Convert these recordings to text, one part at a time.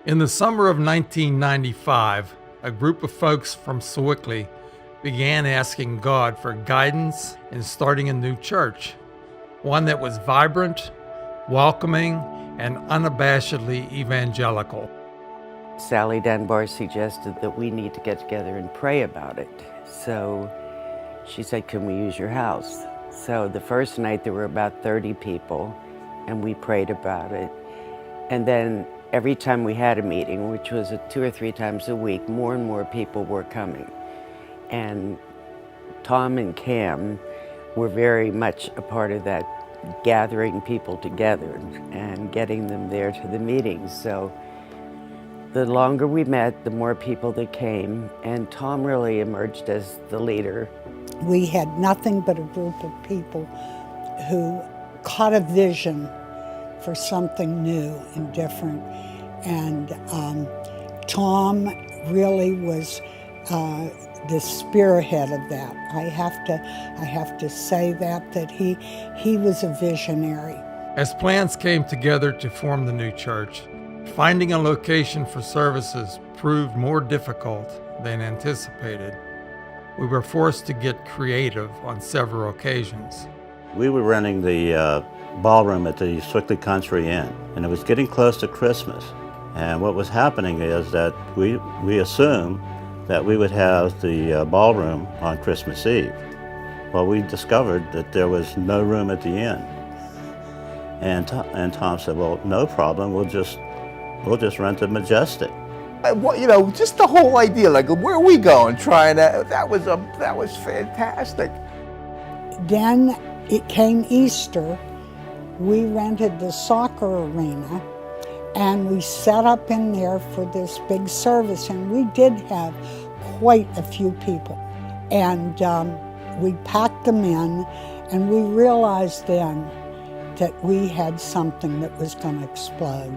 In the summer of 1995, a group of folks from Sewickley began asking God for guidance in starting a new church, one that was vibrant, welcoming, and unabashedly evangelical. Sally Dunbar suggested that we need to get together and pray about it. So she said, "Can we use your house?" So the first night there were about 30 people, and we prayed about it. And then every time we had a meeting, which was 2 or 3 times a week, more and more people were coming. And Tom and Cam were very much a part of that, gathering people together and getting them there to the meetings. So the longer we met, the more people that came, and Tom really emerged as the leader. We had nothing but a group of people who caught a vision for something new and different. And Tom really was the spearhead of that. I have to say that he was a visionary. As plans came together to form the new church, finding a location for services proved more difficult than anticipated. We were forced to get creative on several occasions. We were renting the ballroom at the Sewickley Country Inn, and it was getting close to Christmas. And what was happening is that we assumed that we would have the ballroom on Christmas Eve. Well, we discovered that there was no room at the inn. And Tom said, "Well, no problem, we'll just rent the Majestic." Just the whole idea, like, where are we going? Trying that was fantastic. Then it came Easter. We rented the soccer arena and we set up in there for this big service, and we did have quite a few people. And we packed them in, and we realized then that we had something that was going to explode.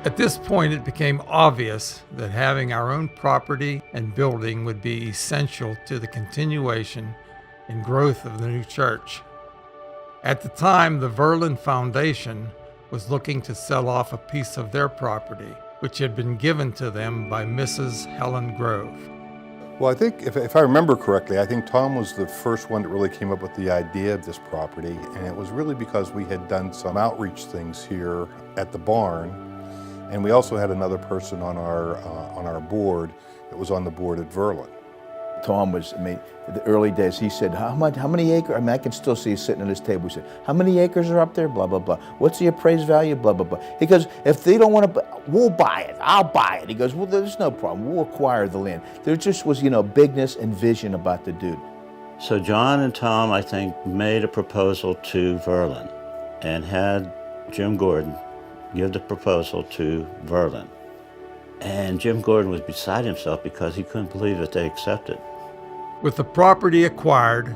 At this point, it became obvious that having our own property and building would be essential to the continuation and growth of the new church. At the time, the Verlin Foundation was looking to sell off a piece of their property, which had been given to them by Mrs. Helen Grove. Well, I think, if I remember correctly, I think Tom was the first one that really came up with the idea of this property, and it was really because we had done some outreach things here at the barn, and we also had another person on our board that was on the board at Verlin. Tom was, in the early days, he said, how many acres? I can still see him sitting at his table. He said, "How many acres are up there? Blah, blah, blah. What's the appraised value? Blah, blah, blah." He goes, "If they don't want to, we'll buy it. I'll buy it." He goes, "Well, there's no problem. We'll acquire the land." There just was, bigness and vision about the dude. So John and Tom, I think, made a proposal to Verlin and had Jim Gordon give the proposal to Verlin. And Jim Gordon was beside himself because he couldn't believe that they accepted. With the property acquired,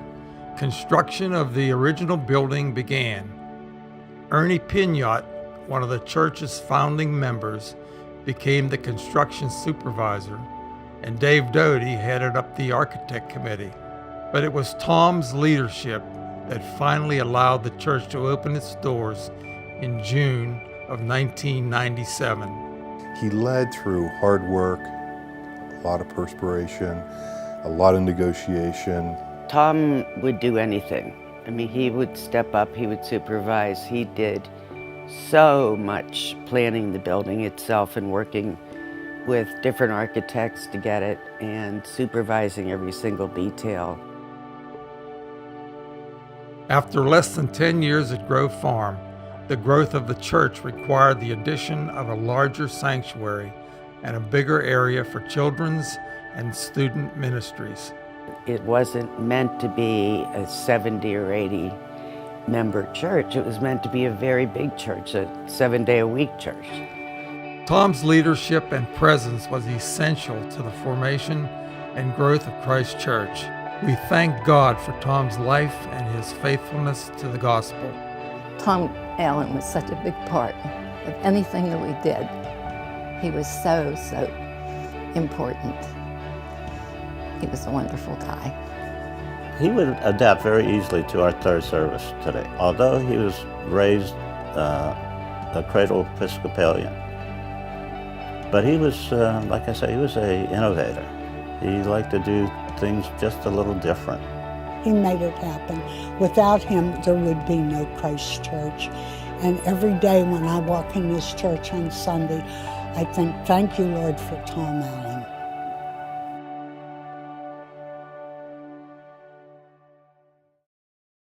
construction of the original building began. Ernie Pignot, one of the church's founding members, became the construction supervisor, and Dave Doty headed up the architect committee. But it was Tom's leadership that finally allowed the church to open its doors in June of 1997. He led through hard work, a lot of perspiration, a lot of negotiation. Tom would do anything. He would step up, he would supervise. He did so much planning the building itself and working with different architects to get it and supervising every single detail. After less than 10 years at Grove Farm, the growth of the church required the addition of a larger sanctuary and a bigger area for children's and student ministries. It wasn't meant to be a 70 or 80 member church. It was meant to be a very big church, a 7-day-a-week church. Tom's leadership and presence was essential to the formation and growth of Christ Church. We thank God for Tom's life and his faithfulness to the gospel. Tom Allen was such a big part of anything that we did. He was so important. He was a wonderful guy. He would adapt very easily to our third service today, although he was raised a cradle Episcopalian. But he was, like I say, he was an innovator. He liked to do things just a little different. He made it happen. Without him, there would be no Christ Church. And every day when I walk in this church on Sunday, I think, thank you, Lord, for Tom Allen.